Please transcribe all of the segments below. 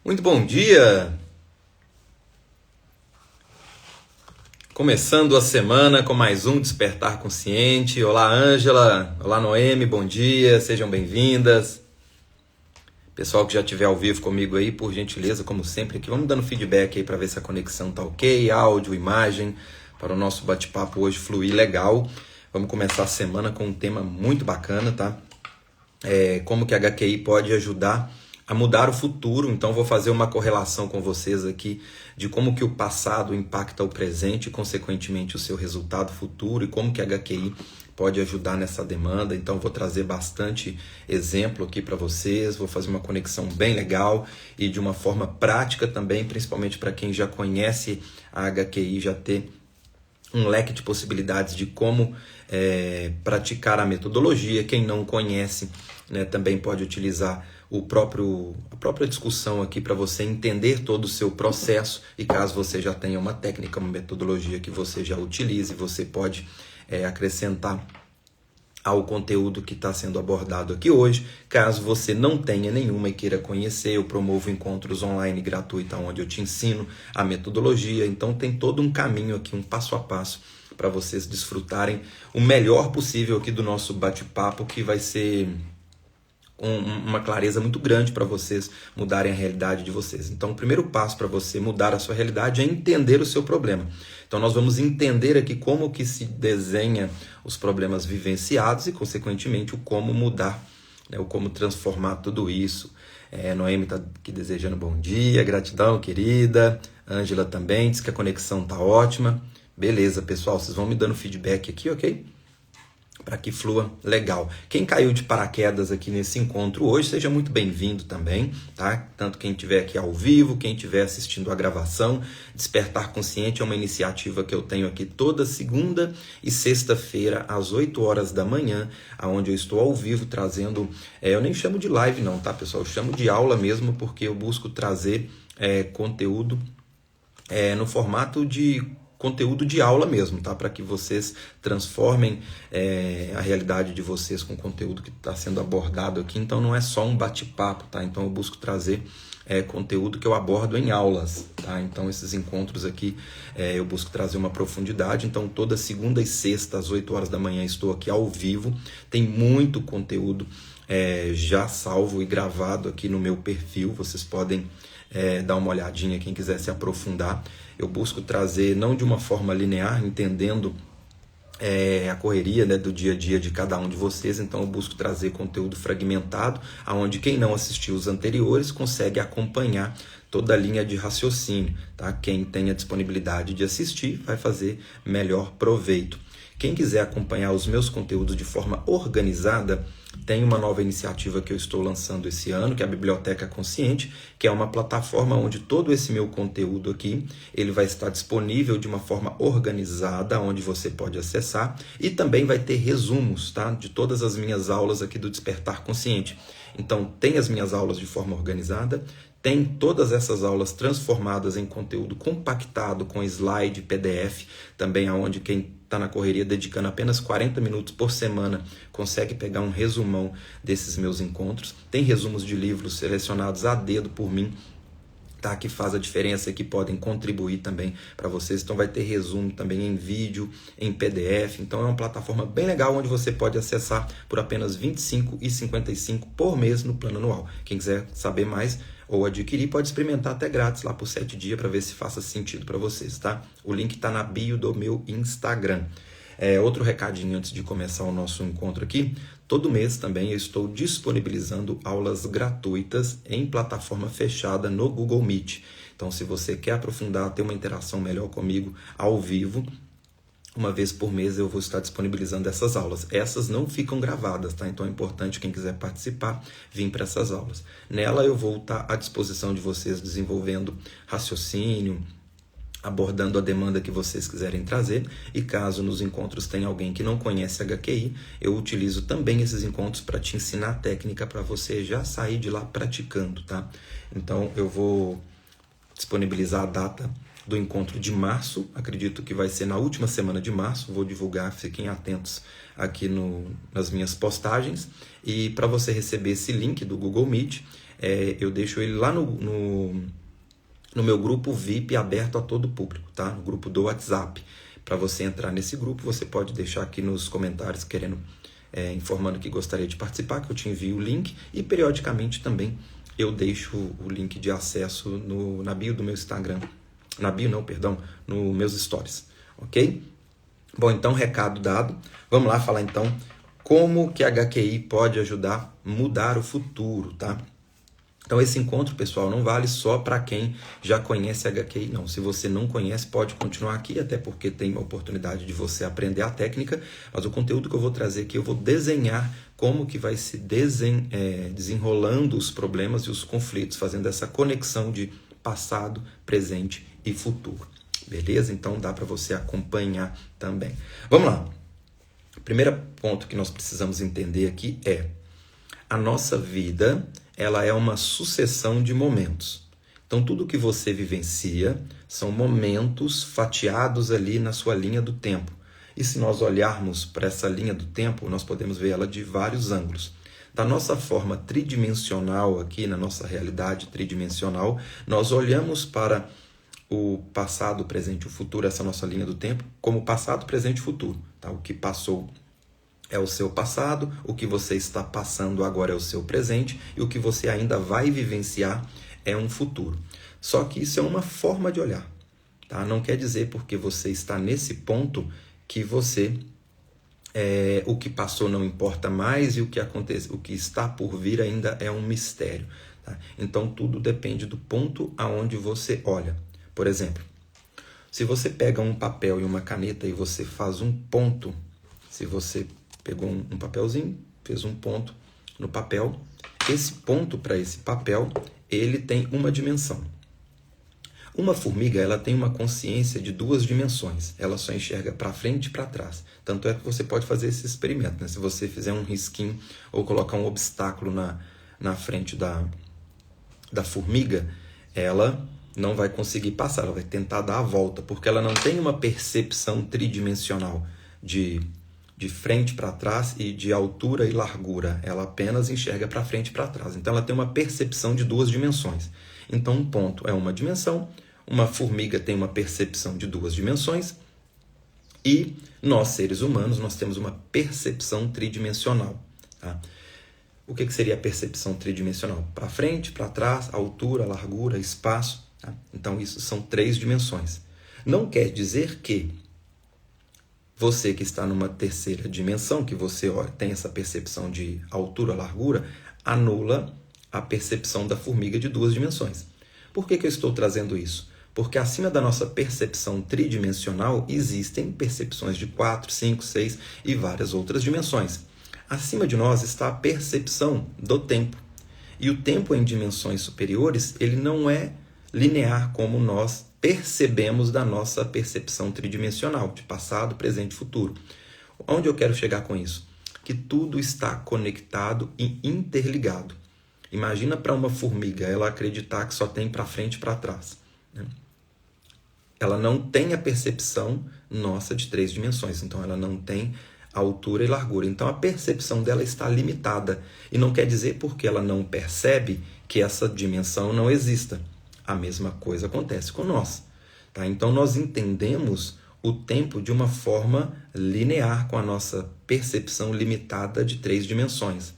Muito bom dia! Começando a semana com mais um Despertar Consciente. Olá, Ângela. Olá, Noemi. Bom dia. Sejam bem-vindas. Pessoal que já estiver ao vivo comigo aí, por gentileza, como sempre, aqui, vamos dando feedback aí para ver se a conexão tá ok, áudio, imagem, para o nosso bate-papo hoje fluir legal. Vamos começar a semana com um tema muito bacana, tá? Como que a HQI pode ajudar a mudar o futuro. Então vou fazer uma correlação com vocês aqui de como que o passado impacta o presente e consequentemente o seu resultado futuro e como que a HQI pode ajudar nessa demanda. Então vou trazer bastante exemplo aqui para vocês, vou fazer uma conexão bem legal e de uma forma prática também, principalmente para quem já conhece a HQI, já ter um leque de possibilidades de como praticar a metodologia. Quem não conhece, né, também pode utilizar a própria discussão aqui para você entender todo o seu processo, e caso você já tenha uma técnica, uma metodologia que você já utilize, você pode acrescentar ao conteúdo que está sendo abordado aqui hoje. Caso você não tenha nenhuma e queira conhecer, eu promovo encontros online gratuitos onde eu te ensino a metodologia. Então tem todo um caminho aqui, um passo a passo para vocês desfrutarem o melhor possível aqui do nosso bate-papo, que vai ser uma clareza muito grande para vocês mudarem a realidade de vocês. Então o primeiro passo para você mudar a sua realidade é entender o seu problema. Então nós vamos entender aqui como que se desenha os problemas vivenciados e consequentemente o como mudar, né, o como transformar tudo isso. Noemi está aqui desejando bom dia, gratidão querida. Ângela também diz que a conexão está ótima. Beleza, pessoal, vocês vão me dando feedback aqui, ok? Para que flua legal. Quem caiu de paraquedas aqui nesse encontro hoje, seja muito bem-vindo também, tá? Tanto quem estiver aqui ao vivo, quem estiver assistindo a gravação. Despertar Consciente é uma iniciativa que eu tenho aqui toda segunda e sexta-feira, às 8 horas da manhã, onde eu estou ao vivo trazendo, eu nem chamo de live não, tá, pessoal? Eu chamo de aula mesmo, porque eu busco trazer conteúdo no formato de conteúdo de aula mesmo, tá? Para que vocês transformem a realidade de vocês com o conteúdo que está sendo abordado aqui. Então não é só um bate-papo, tá? Então eu busco trazer conteúdo que eu abordo em aulas, tá? Então esses encontros aqui eu busco trazer uma profundidade. Então toda segunda e sexta às 8 horas da manhã estou aqui ao vivo. Tem muito conteúdo já salvo e gravado aqui no meu perfil. Vocês podem dar uma olhadinha quem quiser se aprofundar. Eu busco trazer não de uma forma linear, entendendo a correria, né, do dia a dia de cada um de vocês. Então eu busco trazer conteúdo fragmentado, onde quem não assistiu os anteriores consegue acompanhar toda a linha de raciocínio, tá? Quem tem a disponibilidade de assistir vai fazer melhor proveito. Quem quiser acompanhar os meus conteúdos de forma organizada, tem uma nova iniciativa que eu estou lançando esse ano, que é a Biblioteca Consciente, que é uma plataforma onde todo esse meu conteúdo aqui, ele vai estar disponível de uma forma organizada, onde você pode acessar, e também vai ter resumos, tá, de todas as minhas aulas aqui do Despertar Consciente. Então tem as minhas aulas de forma organizada, tem todas essas aulas transformadas em conteúdo compactado com slide, PDF, também aonde quem está na correria dedicando apenas 40 minutos por semana consegue pegar um resumão desses meus encontros. Tem resumos de livros selecionados a dedo por mim, tá, que faz a diferença e que podem contribuir também para vocês. Então vai ter resumo também em vídeo, em PDF. Então é uma plataforma bem legal onde você pode acessar por apenas R$ 25,55 por mês no plano anual. Quem quiser saber mais ou adquirir, pode experimentar até grátis lá por 7 dias para ver se faça sentido para vocês, tá? O link está na bio do meu Instagram. Outro recadinho antes de começar o nosso encontro aqui. Todo mês também eu estou disponibilizando aulas gratuitas em plataforma fechada no Google Meet. Então, se você quer aprofundar, ter uma interação melhor comigo ao vivo, uma vez por mês eu vou estar disponibilizando essas aulas. Essas não ficam gravadas, tá? Então é importante quem quiser participar, vir para essas aulas. Nela eu vou estar à disposição de vocês desenvolvendo raciocínio, abordando a demanda que vocês quiserem trazer, e caso nos encontros tenha alguém que não conhece HQI, eu utilizo também esses encontros para te ensinar a técnica para você já sair de lá praticando, tá? Então eu vou disponibilizar a data do encontro de março. Acredito que vai ser na última semana de março. Vou divulgar, fiquem atentos aqui nas minhas postagens. E para você receber esse link do Google Meet, eu deixo ele lá no meu grupo VIP aberto a todo o público, tá? No grupo do WhatsApp. Para você entrar nesse grupo, você pode deixar aqui nos comentários informando que gostaria de participar, que eu te envio o link, e periodicamente também eu deixo o link de acesso na bio do meu Instagram. Na bio não, perdão, nos meus stories, ok? Bom, então, recado dado. Vamos lá falar então como que a HQI pode ajudar a mudar o futuro, tá? Então, esse encontro, pessoal, não vale só para quem já conhece a HQI, não. Se você não conhece, pode continuar aqui, até porque tem uma oportunidade de você aprender a técnica, mas o conteúdo que eu vou trazer aqui, eu vou desenhar como que vai se desenrolando os problemas e os conflitos, fazendo essa conexão de passado, presente e futuro. Beleza? Então, dá para você acompanhar também. Vamos lá. O primeiro ponto que nós precisamos entender aqui é a nossa vida, ela é uma sucessão de momentos. Então, tudo que você vivencia são momentos fatiados ali na sua linha do tempo. E se nós olharmos para essa linha do tempo, nós podemos ver ela de vários ângulos. Da nossa forma tridimensional aqui, na nossa realidade tridimensional, nós olhamos para o passado, o presente e o futuro, essa nossa linha do tempo, como passado, presente e futuro. Tá? O que passou é o seu passado, o que você está passando agora é o seu presente e o que você ainda vai vivenciar é um futuro. Só que isso é uma forma de olhar. Tá? Não quer dizer porque você está nesse ponto que o que passou não importa mais e o que está por vir ainda é um mistério. Tá? Então tudo depende do ponto aonde você olha. Por exemplo, se você pega um papel e uma caneta e você faz um ponto, se você pegou um papelzinho, fez um ponto no papel, esse ponto para esse papel, ele tem uma dimensão. Uma formiga, ela tem uma consciência de 2 dimensões, ela só enxerga para frente e para trás. Tanto é que você pode fazer esse experimento, né? Se você fizer um risquinho ou colocar um obstáculo na frente da formiga, ela não vai conseguir passar, ela vai tentar dar a volta, porque ela não tem uma percepção tridimensional de frente para trás e de altura e largura. Ela apenas enxerga para frente e para trás. Então ela tem uma percepção de 2 dimensões. Então um ponto é uma dimensão, uma formiga tem uma percepção de 2 dimensões e nós, seres humanos, nós temos uma percepção tridimensional. Tá? O que seria a percepção tridimensional? Para frente, para trás, altura, largura, espaço. Tá? Então isso são 3 dimensões. Não quer dizer que você que está numa terceira dimensão, que você tem essa percepção de altura, largura, anula a percepção da formiga de 2 dimensões. Por que eu estou trazendo isso? Porque acima da nossa percepção tridimensional existem percepções de 4, 5, 6 e várias outras dimensões. Acima de nós está a percepção do tempo. E o tempo em dimensões superiores, ele não é linear como nós percebemos da nossa percepção tridimensional, de passado, presente e futuro. Onde eu quero chegar com isso? Que tudo está conectado e interligado. Imagina para uma formiga ela acreditar que só tem para frente e para trás. Né? Ela não tem a percepção nossa de 3 dimensões, então ela não tem altura e largura. Então a percepção dela está limitada. E não quer dizer porque ela não percebe que essa dimensão não exista. A mesma coisa acontece com nós. Tá? Então nós entendemos o tempo de uma forma linear, com a nossa percepção limitada de 3 dimensões.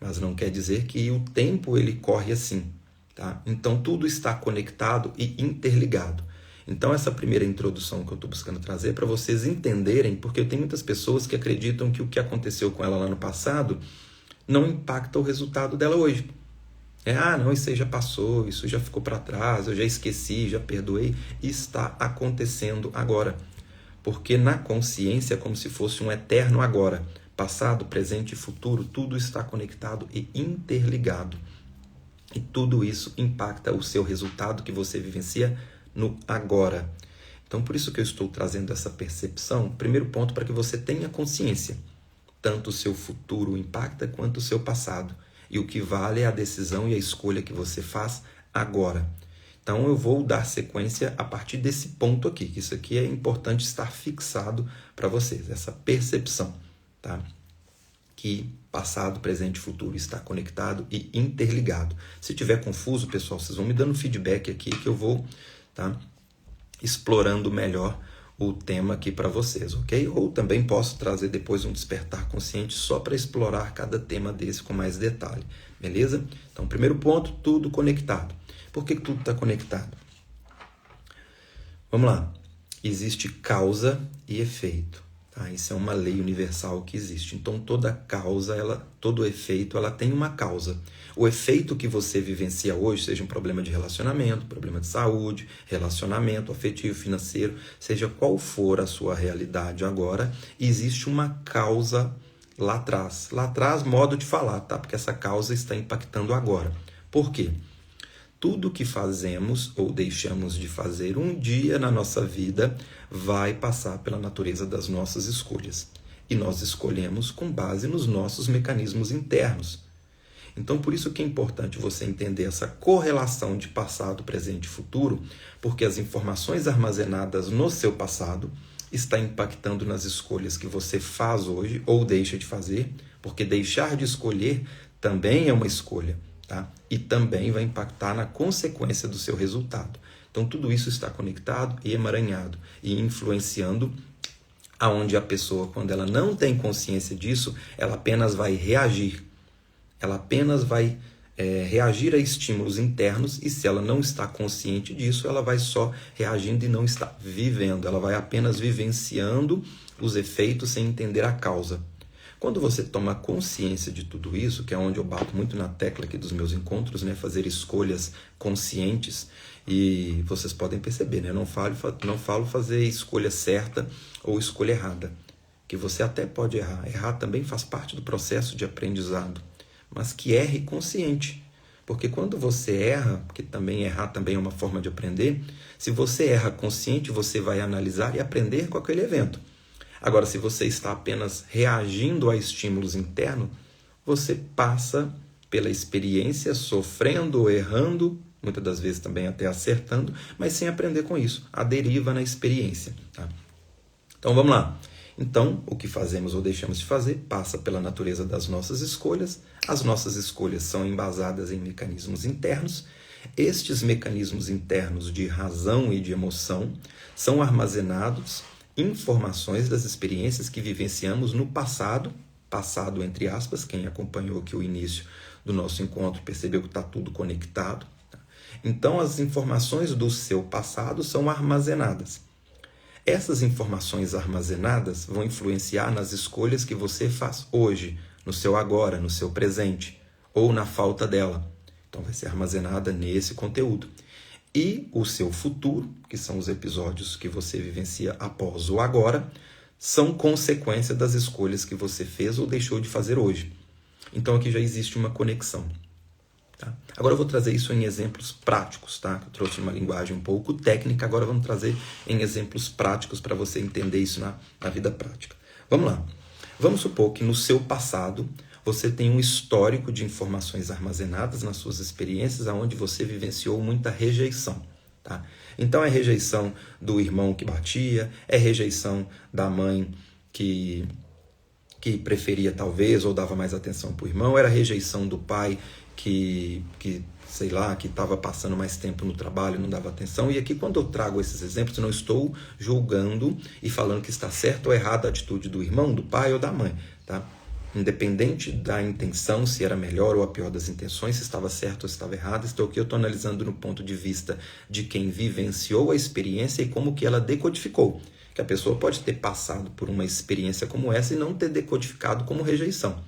Mas não quer dizer que o tempo ele corre assim. Tá? Então tudo está conectado e interligado. Então essa primeira introdução que eu estou buscando trazer é para vocês entenderem, porque tem muitas pessoas que acreditam que o que aconteceu com ela lá no passado não impacta o resultado dela hoje. Não, isso aí já passou, isso já ficou para trás, eu já esqueci, já perdoei. Está acontecendo agora. Porque na consciência é como se fosse um eterno agora. Passado, presente e futuro, tudo está conectado e interligado. E tudo isso impacta o seu resultado que você vivencia no agora. Então, por isso que eu estou trazendo essa percepção. Primeiro ponto, para que você tenha consciência. Tanto o seu futuro impacta, quanto o seu passado. E o que vale é a decisão e a escolha que você faz agora. Então eu vou dar sequência a partir desse ponto aqui, que isso aqui é importante estar fixado para vocês, essa percepção, tá? Que passado, presente e futuro está conectado e interligado. Se tiver confuso, pessoal, vocês vão me dando feedback aqui que eu vou, tá, explorando melhor o tema aqui para vocês, ok? Ou também posso trazer depois um despertar consciente só para explorar cada tema desse com mais detalhe, beleza? Então, primeiro ponto, tudo conectado. Por que tudo está conectado? Vamos lá. Existe causa e efeito. Tá? Isso é uma lei universal que existe. Então, toda causa, todo efeito, ela tem uma causa. O efeito que você vivencia hoje, seja um problema de relacionamento, problema de saúde, relacionamento afetivo, financeiro, seja qual for a sua realidade agora, existe uma causa lá atrás. Lá atrás, modo de falar, tá? Porque essa causa está impactando agora. Por quê? Tudo que fazemos ou deixamos de fazer um dia na nossa vida vai passar pela natureza das nossas escolhas. E nós escolhemos com base nos nossos mecanismos internos. Então, por isso que é importante você entender essa correlação de passado, presente e futuro, porque as informações armazenadas no seu passado estão impactando nas escolhas que você faz hoje ou deixa de fazer, porque deixar de escolher também é uma escolha. Tá? E também vai impactar na consequência do seu resultado. Então, tudo isso está conectado e emaranhado e influenciando aonde a pessoa, quando ela não tem consciência disso, ela apenas vai reagir. Ela apenas vai reagir a estímulos internos e se ela não está consciente disso, ela vai só reagindo e não está vivendo. Ela vai apenas vivenciando os efeitos sem entender a causa. Quando você toma consciência de tudo isso, que é onde eu bato muito na tecla aqui dos meus encontros, né, fazer escolhas conscientes, e vocês podem perceber, né, eu não falo fazer escolha certa ou escolha errada, que você até pode errar. Errar também faz parte do processo de aprendizado, mas que erre consciente. Porque quando você erra, porque também errar também é uma forma de aprender, se você erra consciente, você vai analisar e aprender com aquele evento. Agora, se você está apenas reagindo a estímulos internos, você passa pela experiência sofrendo ou errando, muitas das vezes também até acertando, mas sem aprender com isso. A deriva na experiência. Tá? Então, vamos lá. Então, o que fazemos ou deixamos de fazer passa pela natureza das nossas escolhas. As nossas escolhas são embasadas em mecanismos internos. Estes mecanismos internos de razão e de emoção são armazenados informações das experiências que vivenciamos no passado entre aspas, quem acompanhou aqui o início do nosso encontro percebeu que está tudo conectado. Tá? Então, as informações do seu passado são armazenadas. Essas informações armazenadas vão influenciar nas escolhas que você faz hoje, no seu agora, no seu presente, ou na falta dela. Então, vai ser armazenada nesse conteúdo. E o seu futuro, que são os episódios que você vivencia após o agora, são consequência das escolhas que você fez ou deixou de fazer hoje. Então aqui já existe uma conexão. Tá? Agora eu vou trazer isso em exemplos práticos. Tá? Eu trouxe uma linguagem um pouco técnica, agora vamos trazer em exemplos práticos para você entender isso na vida prática. Vamos lá. Vamos supor que no seu passado você tem um histórico de informações armazenadas nas suas experiências onde você vivenciou muita rejeição. Tá? Então é rejeição do irmão que batia, é rejeição da mãe que preferia talvez ou dava mais atenção para o irmão, era rejeição do pai que sei lá, que estava passando mais tempo no trabalho e não dava atenção. E aqui quando eu trago esses exemplos, eu não estou julgando e falando que está certo ou errado a atitude do irmão, do pai ou da mãe. Tá? Independente da intenção, se era melhor ou a pior das intenções, se estava certo ou se estava errado, estou aqui, eu estou analisando no ponto de vista de quem vivenciou a experiência e como que ela decodificou. Que a pessoa pode ter passado por uma experiência como essa e não ter decodificado como rejeição.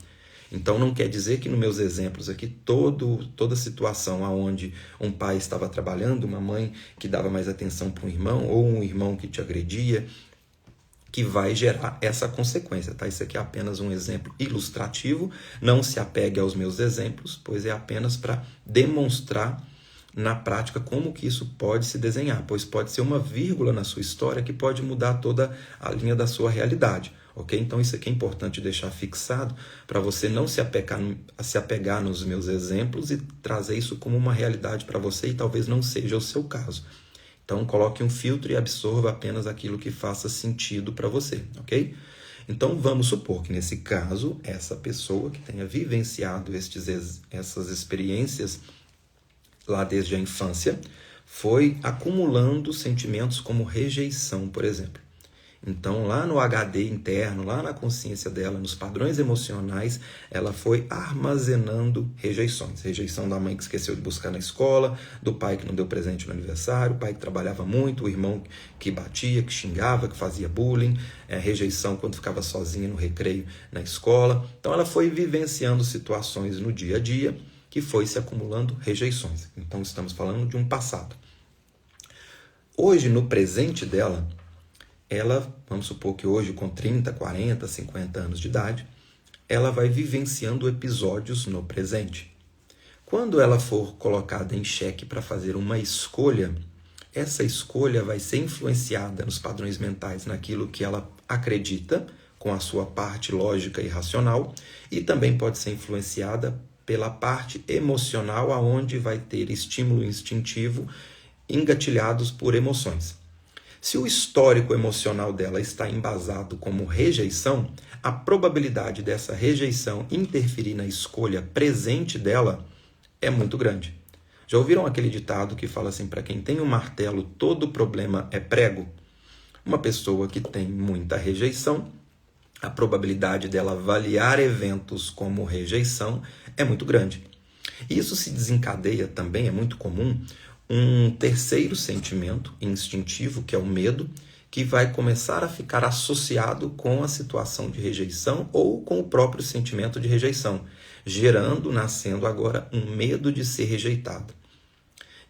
Então não quer dizer que nos meus exemplos aqui, toda situação onde um pai estava trabalhando, uma mãe que dava mais atenção para um irmão ou um irmão que te agredia, que vai gerar essa consequência, tá? Isso aqui é apenas um exemplo ilustrativo, não se apegue aos meus exemplos, pois é apenas para demonstrar na prática como que isso pode se desenhar, pois pode ser uma vírgula na sua história que pode mudar toda a linha da sua realidade. ok? Então isso aqui é importante deixar fixado para você não se apegar nos meus exemplos e trazer isso como uma realidade para você e talvez não seja o seu caso. Então coloque um filtro e absorva apenas aquilo que faça sentido para você, ok? Então vamos supor que nesse caso, essa pessoa que tenha vivenciado essas experiências lá desde a infância, foi acumulando sentimentos como rejeição, por exemplo. Então, lá no HD interno, lá na consciência dela, nos padrões emocionais, ela foi armazenando rejeições. Rejeição da mãe que esqueceu de buscar na escola, do pai que não deu presente no aniversário, o pai que trabalhava muito, o irmão que batia, que xingava, que fazia bullying, rejeição quando ficava sozinha no recreio na escola. Então, ela foi vivenciando situações no dia a dia que foi se acumulando rejeições. Então, estamos falando de um passado. Hoje, no presente dela, ela, vamos supor que hoje, com 30, 40, 50 anos de idade, ela vai vivenciando episódios no presente. Quando ela for colocada em xeque para fazer uma escolha, essa escolha vai ser influenciada nos padrões mentais, naquilo que ela acredita, com a sua parte lógica e racional, e também pode ser influenciada pela parte emocional, aonde vai ter estímulo instintivo engatilhados por emoções. Se o histórico emocional dela está embasado como rejeição, a probabilidade dessa rejeição interferir na escolha presente dela é muito grande. Já ouviram aquele ditado que fala assim, para quem tem um martelo, todo problema é prego? Uma pessoa que tem muita rejeição, a probabilidade dela avaliar eventos como rejeição é muito grande. Isso se desencadeia também, é muito comum, um terceiro sentimento instintivo, que é o medo, que vai começar a ficar associado com a situação de rejeição ou com o próprio sentimento de rejeição, nascendo agora um medo de ser rejeitado.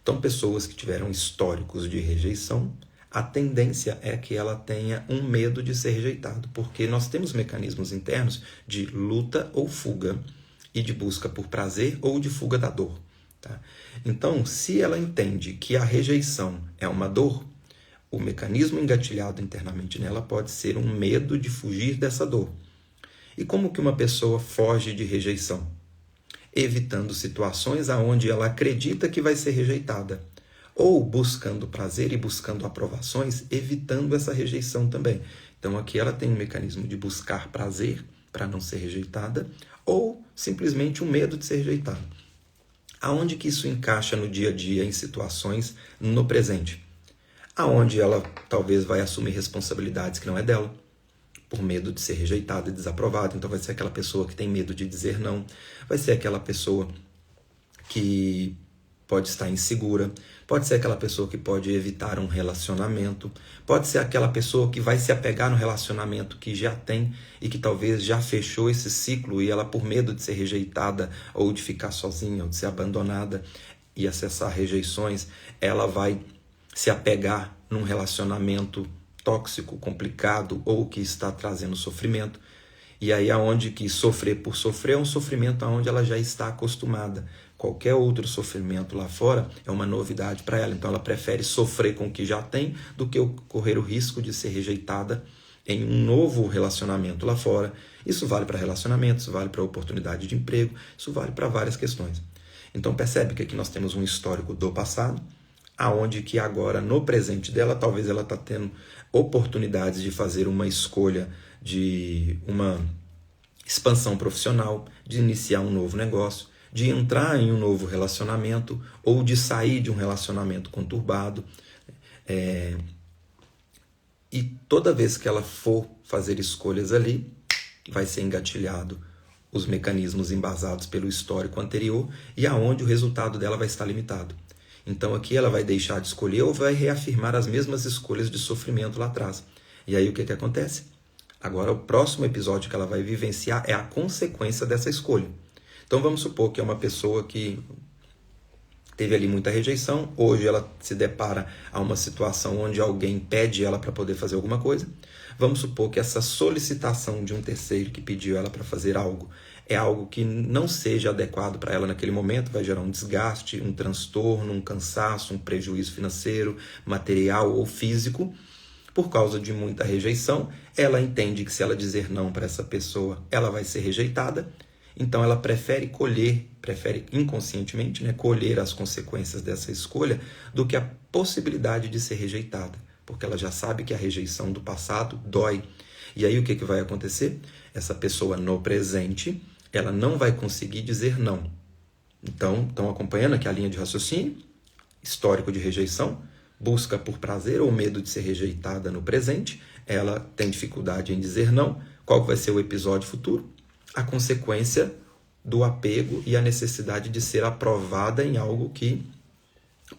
Então, pessoas que tiveram históricos de rejeição, a tendência é que ela tenha um medo de ser rejeitado, porque nós temos mecanismos internos de luta ou fuga, e de busca por prazer ou de fuga da dor. Tá? Então, se ela entende que a rejeição é uma dor, o mecanismo engatilhado internamente nela pode ser um medo de fugir dessa dor. E como que uma pessoa foge de rejeição? Evitando situações aonde ela acredita que vai ser rejeitada, ou buscando prazer e buscando aprovações, evitando essa rejeição também. Então aqui ela tem um mecanismo de buscar prazer para não ser rejeitada, ou simplesmente um medo de ser rejeitada. Aonde que isso encaixa no dia a dia, em situações no presente? Aonde ela talvez vai assumir responsabilidades que não é dela, por medo de ser rejeitada e desaprovada. Então vai ser aquela pessoa que tem medo de dizer não, vai ser aquela pessoa que pode estar insegura, pode ser aquela pessoa que pode evitar um relacionamento, pode ser aquela pessoa que vai se apegar no relacionamento que já tem e que talvez já fechou esse ciclo e ela, por medo de ser rejeitada ou de ficar sozinha ou de ser abandonada e acessar rejeições, ela vai se apegar num relacionamento tóxico, complicado ou que está trazendo sofrimento. E aí aonde que sofrer por sofrer é um sofrimento aonde ela já está acostumada. Qualquer outro sofrimento lá fora é uma novidade para ela. Então ela prefere sofrer com o que já tem do que correr o risco de ser rejeitada em um novo relacionamento lá fora. Isso vale para relacionamentos, isso vale para oportunidade de emprego, isso vale para várias questões. Então percebe que aqui nós temos um histórico do passado, aonde que agora no presente dela, talvez ela está tendo oportunidades de fazer uma escolha de uma expansão profissional, de iniciar um novo negócio, de entrar em um novo relacionamento ou de sair de um relacionamento conturbado. E toda vez que ela for fazer escolhas ali, vai ser engatilhado os mecanismos embasados pelo histórico anterior e aonde o resultado dela vai estar limitado. Então aqui ela vai deixar de escolher ou vai reafirmar as mesmas escolhas de sofrimento lá atrás. E aí o que acontece? Agora o próximo episódio que ela vai vivenciar é a consequência dessa escolha. Então vamos supor que é uma pessoa que teve ali muita rejeição, hoje ela se depara a uma situação onde alguém pede ela para poder fazer alguma coisa. Vamos supor que essa solicitação de um terceiro que pediu ela para fazer algo é algo que não seja adequado para ela naquele momento, vai gerar um desgaste, um transtorno, um cansaço, um prejuízo financeiro, material ou físico. Por causa de muita rejeição, ela entende que se ela dizer não para essa pessoa, ela vai ser rejeitada. Então ela prefere inconscientemente, né, colher as consequências dessa escolha do que a possibilidade de ser rejeitada, porque ela já sabe que a rejeição do passado dói. E aí o que vai acontecer? Essa pessoa no presente, ela não vai conseguir dizer não. Então, estão acompanhando aqui a linha de raciocínio? Histórico de rejeição, busca por prazer ou medo de ser rejeitada no presente, ela tem dificuldade em dizer não. Qual vai ser o episódio futuro? A consequência do apego e a necessidade de ser aprovada em algo que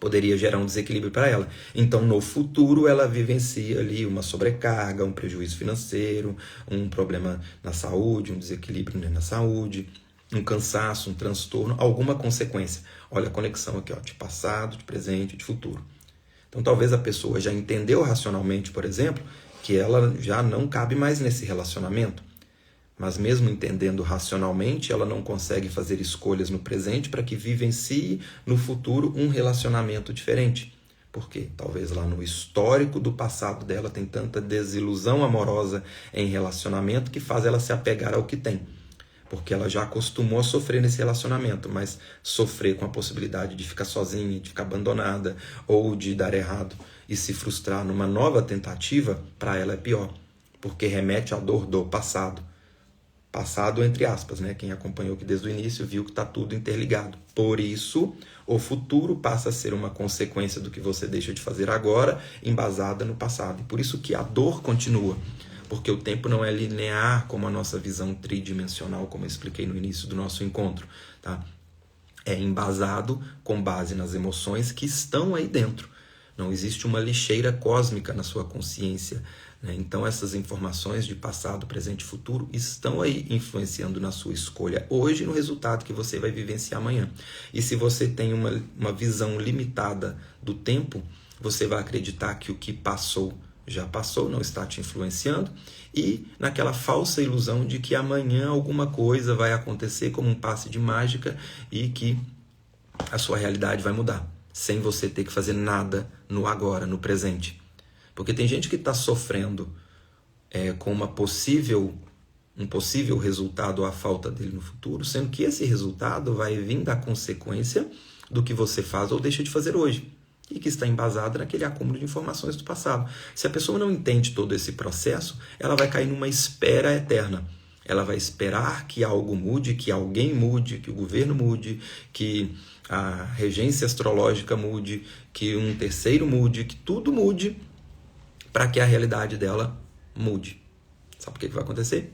poderia gerar um desequilíbrio para ela. Então, no futuro, ela vivencia ali uma sobrecarga, um prejuízo financeiro, um problema na saúde, um desequilíbrio na saúde, um cansaço, um transtorno, alguma consequência. Olha a conexão aqui, ó, de passado, de presente, de futuro. Então, talvez a pessoa já entendeu racionalmente, por exemplo, que ela já não cabe mais nesse relacionamento. Mas mesmo entendendo racionalmente, ela não consegue fazer escolhas no presente para que vivencie no futuro um relacionamento diferente. Por quê? Talvez lá no histórico do passado dela tem tanta desilusão amorosa em relacionamento que faz ela se apegar ao que tem. Porque ela já acostumou a sofrer nesse relacionamento, mas sofrer com a possibilidade de ficar sozinha, de ficar abandonada ou de dar errado e se frustrar numa nova tentativa, para ela é pior. Porque remete à dor do passado. Passado entre aspas, né? Quem acompanhou aqui desde o início viu que está tudo interligado. Por isso, o futuro passa a ser uma consequência do que você deixa de fazer agora, embasada no passado. E por isso que a dor continua, porque o tempo não é linear como a nossa visão tridimensional, como eu expliquei no início do nosso encontro, tá? É embasado com base nas emoções que estão aí dentro. Não existe uma lixeira cósmica na sua consciência, né? Então essas informações de passado, presente e futuro estão aí influenciando na sua escolha hoje e no resultado que você vai vivenciar amanhã. E se você tem uma visão limitada do tempo, você vai acreditar que o que passou já passou, não está te influenciando, e naquela falsa ilusão de que amanhã alguma coisa vai acontecer como um passe de mágica e que a sua realidade vai mudar, sem você ter que fazer nada no agora, no presente. Porque tem gente que está sofrendo com um possível resultado ou a falta dele no futuro, sendo que esse resultado vai vir da consequência do que você faz ou deixa de fazer hoje, e que está embasada naquele acúmulo de informações do passado. Se a pessoa não entende todo esse processo, ela vai cair numa espera eterna. Ela vai esperar que algo mude, que alguém mude, que o governo mude, que a regência astrológica mude, que um terceiro mude, que tudo mude para que a realidade dela mude. Sabe o que vai acontecer?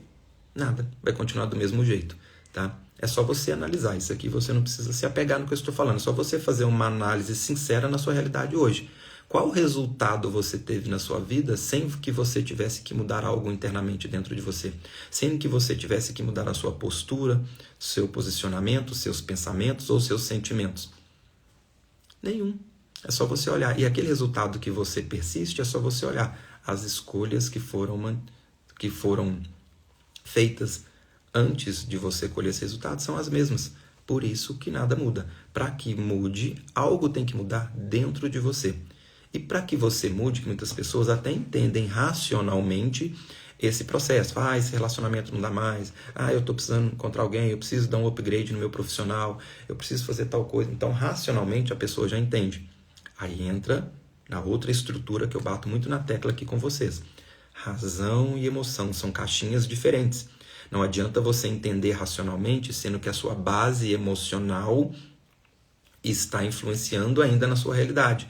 Nada. Vai continuar do mesmo jeito, tá? É só você analisar isso aqui, você não precisa se apegar no que eu estou falando, é só você fazer uma análise sincera na sua realidade hoje. Qual resultado você teve na sua vida sem que você tivesse que mudar algo internamente dentro de você? Sem que você tivesse que mudar a sua postura, seu posicionamento, seus pensamentos ou seus sentimentos? Nenhum. É só você olhar. E aquele resultado que você persiste, é só você olhar. As escolhas que foram feitas antes de você colher esse resultado são as mesmas. Por isso que nada muda. Para que mude, algo tem que mudar dentro de você. E para que você mude, que muitas pessoas até entendem racionalmente esse processo. Esse relacionamento não dá mais. Eu estou precisando encontrar alguém, eu preciso dar um upgrade no meu profissional, eu preciso fazer tal coisa. Então, racionalmente, a pessoa já entende. Aí entra na outra estrutura que eu bato muito na tecla aqui com vocês. Razão e emoção são caixinhas diferentes. Não adianta você entender racionalmente, sendo que a sua base emocional está influenciando ainda na sua realidade.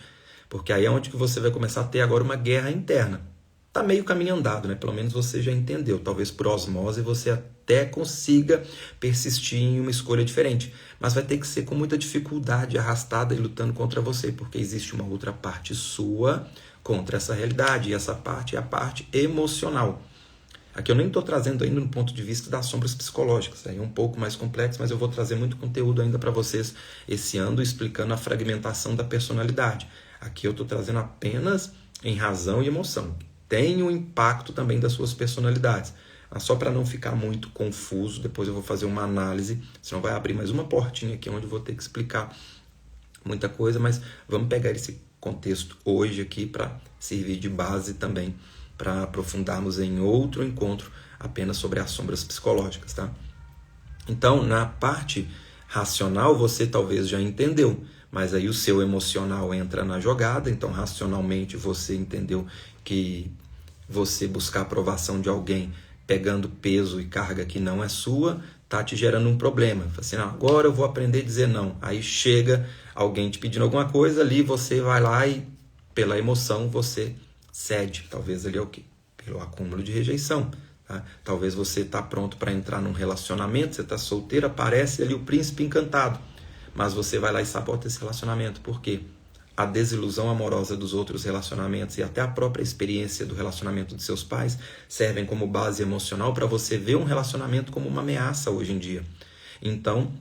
Porque aí é onde que você vai começar a ter agora uma guerra interna. Está meio caminho andado, né? Pelo menos você já entendeu. Talvez por osmose você até consiga persistir em uma escolha diferente. Mas vai ter que ser com muita dificuldade, arrastada e lutando contra você. Porque existe uma outra parte sua contra essa realidade. E essa parte é a parte emocional. Aqui eu nem estou trazendo ainda no ponto de vista das sombras psicológicas. Aí é um pouco mais complexo, mas eu vou trazer muito conteúdo ainda para vocês esse ano, explicando a fragmentação da personalidade. Aqui eu estou trazendo apenas em razão e emoção. Tem o impacto também das suas personalidades. Mas só para não ficar muito confuso, depois eu vou fazer uma análise, senão vai abrir mais uma portinha aqui onde eu vou ter que explicar muita coisa, mas vamos pegar esse contexto hoje aqui para servir de base também para aprofundarmos em outro encontro apenas sobre as sombras psicológicas, tá? Então, na parte racional você talvez já entendeu, mas aí o seu emocional entra na jogada. Então racionalmente você entendeu que você buscar a aprovação de alguém pegando peso e carga que não é sua, tá te gerando um problema. Assim, agora eu vou aprender a dizer não. Aí chega alguém te pedindo alguma coisa, ali você vai lá e pela emoção você cede. Talvez ali é o quê? Pelo acúmulo de rejeição. Tá? Talvez você está pronto para entrar num relacionamento, você está solteiro, aparece ali o príncipe encantado, mas você vai lá e sabota esse relacionamento. Por quê? A desilusão amorosa dos outros relacionamentos e até a própria experiência do relacionamento de seus pais servem como base emocional para você ver um relacionamento como uma ameaça hoje em dia. Então,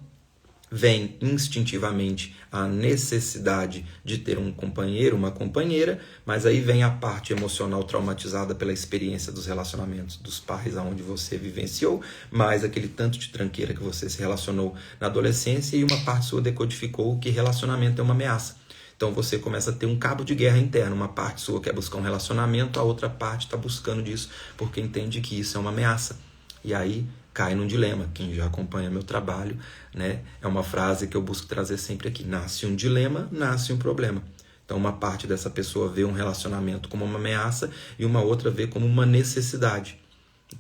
vem instintivamente a necessidade de ter um companheiro, uma companheira, mas aí vem a parte emocional traumatizada pela experiência dos relacionamentos dos pais aonde você vivenciou, mais aquele tanto de tranqueira que você se relacionou na adolescência, e uma parte sua decodificou que relacionamento é uma ameaça. Então você começa a ter um cabo de guerra interno. Uma parte sua quer buscar um relacionamento, a outra parte está buscando disso porque entende que isso é uma ameaça. E aí cai num dilema. Quem já acompanha meu trabalho, né, é uma frase que eu busco trazer sempre aqui. Nasce um dilema, nasce um problema. Então uma parte dessa pessoa vê um relacionamento como uma ameaça e uma outra vê como uma necessidade.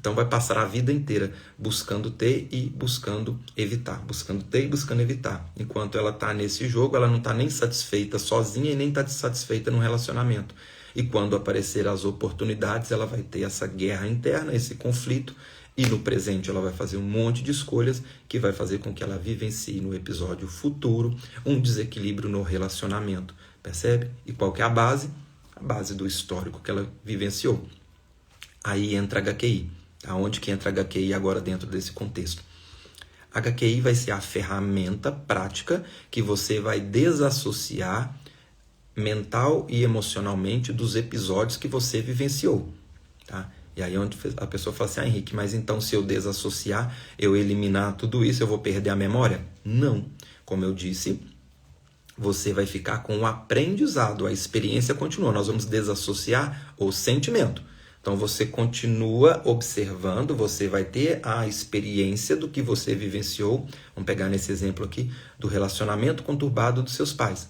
Então vai passar a vida inteira buscando ter e buscando evitar. Buscando ter e buscando evitar. Enquanto ela está nesse jogo, ela não está nem satisfeita sozinha e nem está satisfeita no relacionamento. E quando aparecer as oportunidades, ela vai ter essa guerra interna, esse conflito. E no presente ela vai fazer um monte de escolhas que vai fazer com que ela vivencie no episódio futuro um desequilíbrio no relacionamento. Percebe? E qual que é a base? A base do histórico que ela vivenciou. Aí entra a HQI. Aonde que entra a HQI agora dentro desse contexto? A HQI vai ser a ferramenta prática que você vai desassociar mental e emocionalmente dos episódios que você vivenciou. Tá? E aí onde a pessoa fala assim, Henrique, mas então se eu desassociar, eu eliminar tudo isso, eu vou perder a memória? Não. Como eu disse, você vai ficar com o aprendizado, a experiência continua. Nós vamos desassociar o sentimento. Então você continua observando, você vai ter a experiência do que você vivenciou. Vamos pegar nesse exemplo aqui, do relacionamento conturbado dos seus pais.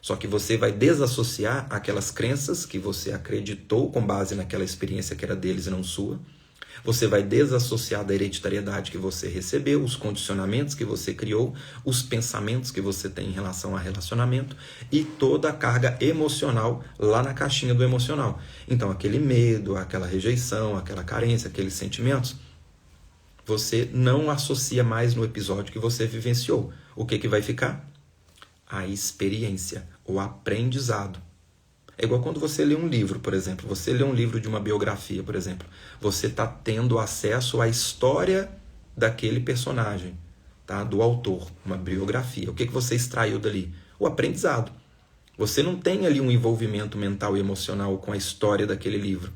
Só que você vai desassociar aquelas crenças que você acreditou com base naquela experiência que era deles e não sua. Você vai desassociar da hereditariedade que você recebeu, os condicionamentos que você criou, os pensamentos que você tem em relação a relacionamento e toda a carga emocional lá na caixinha do emocional. Então, aquele medo, aquela rejeição, aquela carência, aqueles sentimentos, você não associa mais no episódio que você vivenciou. O que vai ficar? A experiência, o aprendizado. É igual quando você lê um livro, por exemplo. Você lê um livro de uma biografia, por exemplo. Você está tendo acesso à história daquele personagem, tá? Do autor, uma biografia. O que você extraiu dali? O aprendizado. Você não tem ali um envolvimento mental e emocional com a história daquele livro.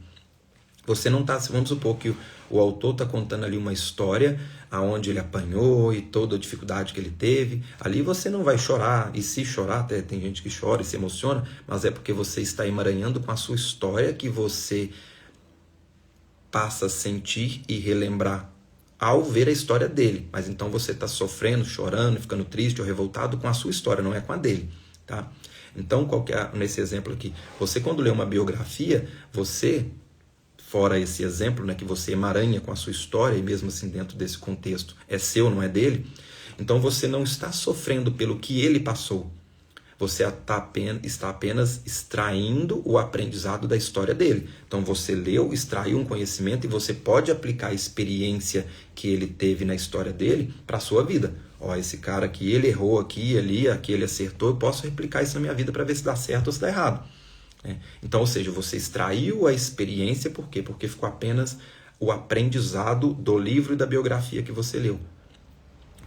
Você não está, vamos supor que o autor está contando ali uma história aonde ele apanhou e toda a dificuldade que ele teve. Ali você não vai chorar, e se chorar, até tem gente que chora e se emociona, mas é porque você está emaranhando com a sua história que você passa a sentir e relembrar ao ver a história dele. Mas então você está sofrendo, chorando, ficando triste ou revoltado com a sua história, não é com a dele, tá? Então, nesse exemplo aqui, você quando lê uma biografia, você... Fora esse exemplo, né, que você emaranha com a sua história e mesmo assim dentro desse contexto é seu, não é dele. Então você não está sofrendo pelo que ele passou. Você está apenas extraindo o aprendizado da história dele. Então você leu, extraiu um conhecimento e você pode aplicar a experiência que ele teve na história dele para a sua vida. Ó, esse cara aqui, ele errou aqui, ali, aqui ele acertou, eu posso replicar isso na minha vida para ver se dá certo ou se dá errado. Então, ou seja, você extraiu a experiência, por quê? Porque ficou apenas o aprendizado do livro e da biografia que você leu.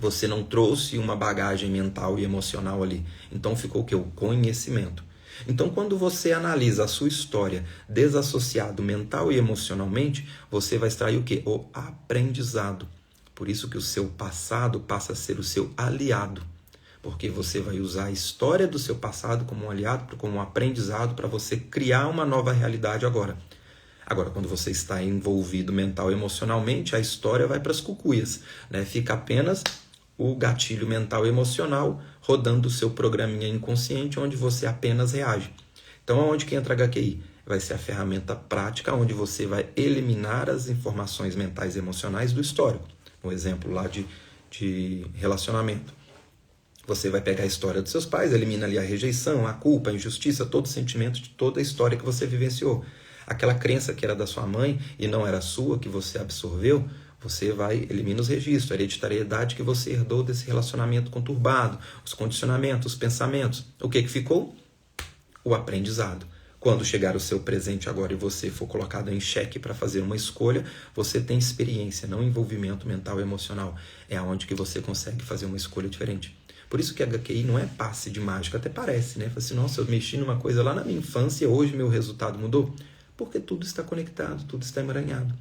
Você não trouxe uma bagagem mental e emocional ali. Então ficou o quê? O conhecimento. Então, quando você analisa a sua história desassociado mental e emocionalmente, você vai extrair o quê? O aprendizado. Por isso que o seu passado passa a ser o seu aliado. porque você vai usar a história do seu passado como um aliado, como um aprendizado para você criar uma nova realidade agora. Agora, quando você está envolvido mental e emocionalmente, a história vai para as cucuias, né? Fica apenas o gatilho mental e emocional rodando o seu programinha inconsciente, onde você apenas reage. Então, aonde que entra a HQI? Vai ser a ferramenta prática, onde você vai eliminar as informações mentais e emocionais do histórico. Um exemplo lá de relacionamento. Você vai pegar a história dos seus pais, elimina ali a rejeição, a culpa, a injustiça, todo o sentimento de toda a história que você vivenciou. Aquela crença que era da sua mãe e não era sua, que você absorveu, você elimina os registros, a hereditariedade que você herdou desse relacionamento conturbado, os condicionamentos, os pensamentos. O que ficou? O aprendizado. Quando chegar o seu presente agora e você for colocado em xeque para fazer uma escolha, você tem experiência, não envolvimento mental e emocional. É aonde que você consegue fazer uma escolha diferente. Por isso que a HQI não é passe de mágica, até parece, né? Fala assim, nossa, eu mexi numa coisa lá na minha infância e hoje meu resultado mudou. Porque tudo está conectado, tudo está emaranhado.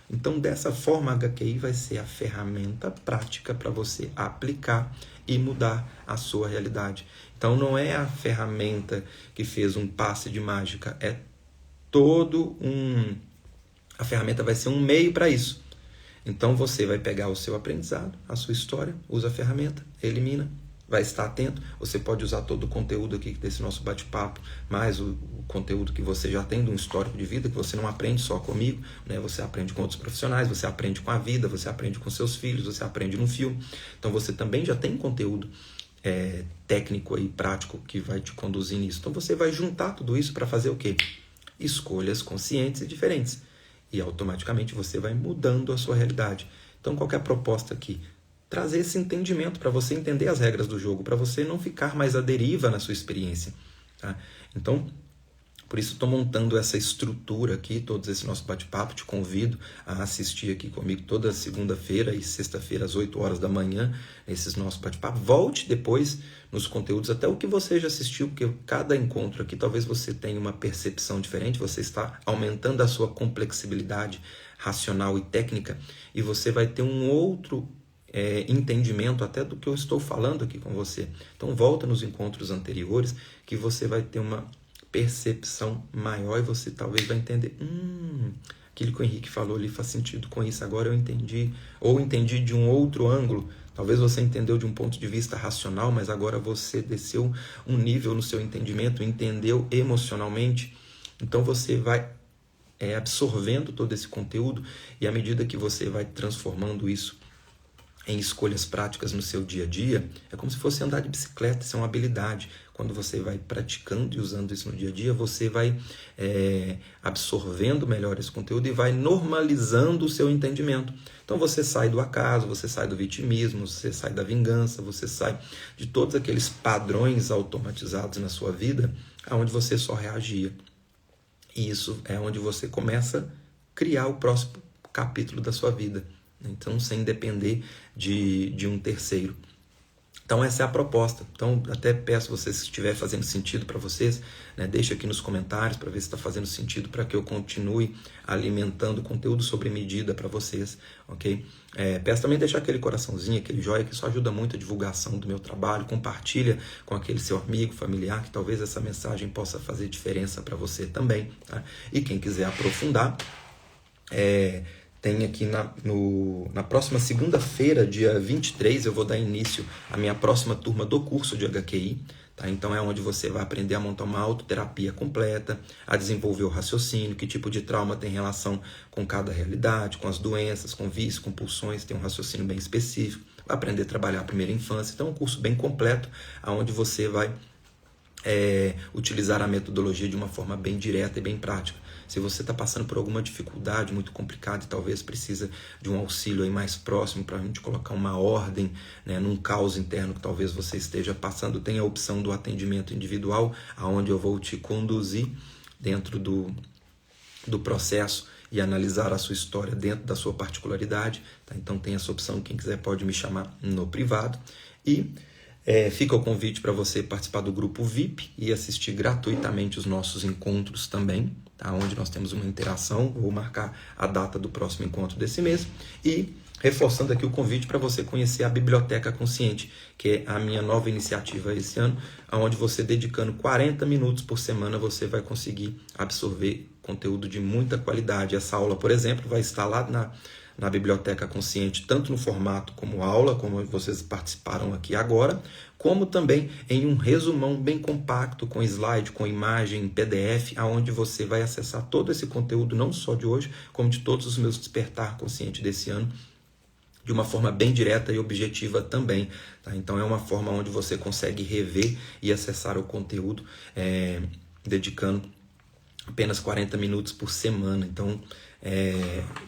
Então, dessa forma, a HQI vai ser a ferramenta prática para você aplicar e mudar a sua realidade. Então, não é a ferramenta que fez um passe de mágica, é a ferramenta vai ser um meio para isso. Então, você vai pegar o seu aprendizado, a sua história, usa a ferramenta, elimina, vai estar atento. Você pode usar todo o conteúdo aqui desse nosso bate-papo, mais o conteúdo que você já tem de um histórico de vida, que você não aprende só comigo, né? Você aprende com outros profissionais, você aprende com a vida, você aprende com seus filhos, você aprende no filme. Então você também já tem conteúdo técnico e prático que vai te conduzir nisso. Então você vai juntar tudo isso para fazer o quê? Escolhas conscientes e diferentes. E automaticamente você vai mudando a sua realidade. Então qual que é a proposta aqui? Trazer esse entendimento para você entender as regras do jogo, para você não ficar mais à deriva na sua experiência. Tá? Então, por isso estou montando essa estrutura aqui, todos esse nosso bate-papo. Te convido a assistir aqui comigo toda segunda-feira e sexta-feira às 8 horas da manhã, esses nossos bate-papos. Volte depois nos conteúdos, até o que você já assistiu, porque cada encontro aqui talvez você tenha uma percepção diferente, você está aumentando a sua complexibilidade racional e técnica, e você vai ter um outro entendimento até do que eu estou falando aqui com você. Então volta nos encontros anteriores que você vai ter uma percepção maior e você talvez vai entender, aquilo que o Henrique falou ali faz sentido com isso, agora eu entendi, ou entendi de um outro ângulo. Talvez você entendeu de um ponto de vista racional, mas agora você desceu um nível no seu entendimento, entendeu emocionalmente. Então você vai absorvendo todo esse conteúdo, e à medida que você vai transformando isso em escolhas práticas no seu dia a dia, é como se fosse andar de bicicleta. Isso é uma habilidade. Quando você vai praticando e usando isso no dia a dia, você vai absorvendo melhor esse conteúdo e vai normalizando o seu entendimento. Então você sai do acaso, você sai do vitimismo, você sai da vingança, você sai de todos aqueles padrões automatizados na sua vida, onde você só reagia. E isso é onde você começa a criar o próximo capítulo da sua vida. Então, sem depender de um terceiro. Então, essa é a proposta. Então, até peço vocês, se estiver fazendo sentido para vocês, né, deixa aqui nos comentários para ver se está fazendo sentido, para que eu continue alimentando conteúdo sobre medida para vocês, ok? Peço também deixar aquele coraçãozinho, aquele joia, que isso ajuda muito a divulgação do meu trabalho. Compartilha com aquele seu amigo, familiar, que talvez essa mensagem possa fazer diferença para você também. Tá? E quem quiser aprofundar, tem aqui na próxima segunda-feira, dia 23, eu vou dar início à minha próxima turma do curso de HQI. Tá? Então é onde você vai aprender a montar uma autoterapia completa, a desenvolver o raciocínio, que tipo de trauma tem relação com cada realidade, com as doenças, com vícios, compulsões, tem um raciocínio bem específico. Vai aprender a trabalhar a primeira infância. Então é um curso bem completo, onde você vai utilizar a metodologia de uma forma bem direta e bem prática. Se você está passando por alguma dificuldade muito complicada e talvez precisa de um auxílio aí mais próximo para a gente colocar uma ordem, né, num caos interno que talvez você esteja passando, tem a opção do atendimento individual, onde eu vou te conduzir dentro do processo e analisar a sua história dentro da sua particularidade. Tá? Então tem essa opção, quem quiser pode me chamar no privado. E fica o convite para você participar do grupo VIP e assistir gratuitamente os nossos encontros também, tá? Onde nós temos uma interação. Vou marcar a data do próximo encontro desse mês. E reforçando aqui o convite para você conhecer a Biblioteca Consciente, que é a minha nova iniciativa esse ano, onde você, dedicando 40 minutos por semana, você vai conseguir absorver conteúdo de muita qualidade. Essa aula, por exemplo, vai estar lá na Biblioteca Consciente, tanto no formato como aula, como vocês participaram aqui agora, como também em um resumão bem compacto, com slide, com imagem, em PDF, onde você vai acessar todo esse conteúdo, não só de hoje, como de todos os meus Despertar Consciente desse ano, de uma forma bem direta e objetiva também. Tá? Então é uma forma onde você consegue rever e acessar o conteúdo, dedicando apenas 40 minutos por semana. Então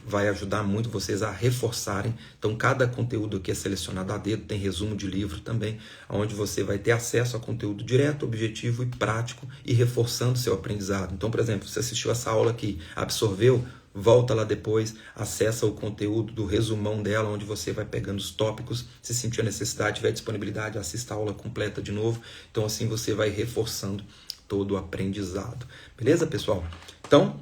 vai ajudar muito vocês a reforçarem. Então cada conteúdo aqui é selecionado a dedo, tem resumo de livro também, onde você vai ter acesso a conteúdo direto, objetivo e prático, e reforçando seu aprendizado. Então, por exemplo, você assistiu essa aula aqui, absorveu, volta lá depois, acessa o conteúdo do resumão dela, onde você vai pegando os tópicos, se sentir a necessidade, tiver disponibilidade, assista a aula completa de novo. Então assim você vai reforçando todo o aprendizado. Beleza, pessoal? Então,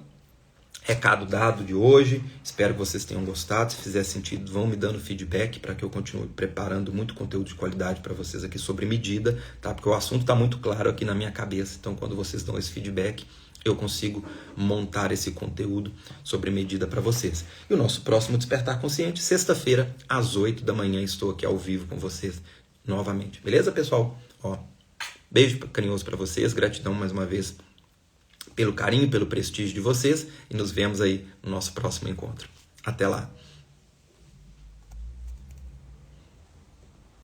recado dado de hoje, espero que vocês tenham gostado. Se fizer sentido, vão me dando feedback para que eu continue preparando muito conteúdo de qualidade para vocês aqui sobre medida, tá? Porque o assunto está muito claro aqui na minha cabeça, então quando vocês dão esse feedback, eu consigo montar esse conteúdo sobre medida para vocês. E o nosso próximo Despertar Consciente, sexta-feira, às 8 da manhã, estou aqui ao vivo com vocês novamente. Beleza, pessoal? Beijo carinhoso para vocês, gratidão mais uma vez pelo carinho, pelo prestígio de vocês, e nos vemos aí no nosso próximo encontro. Até lá!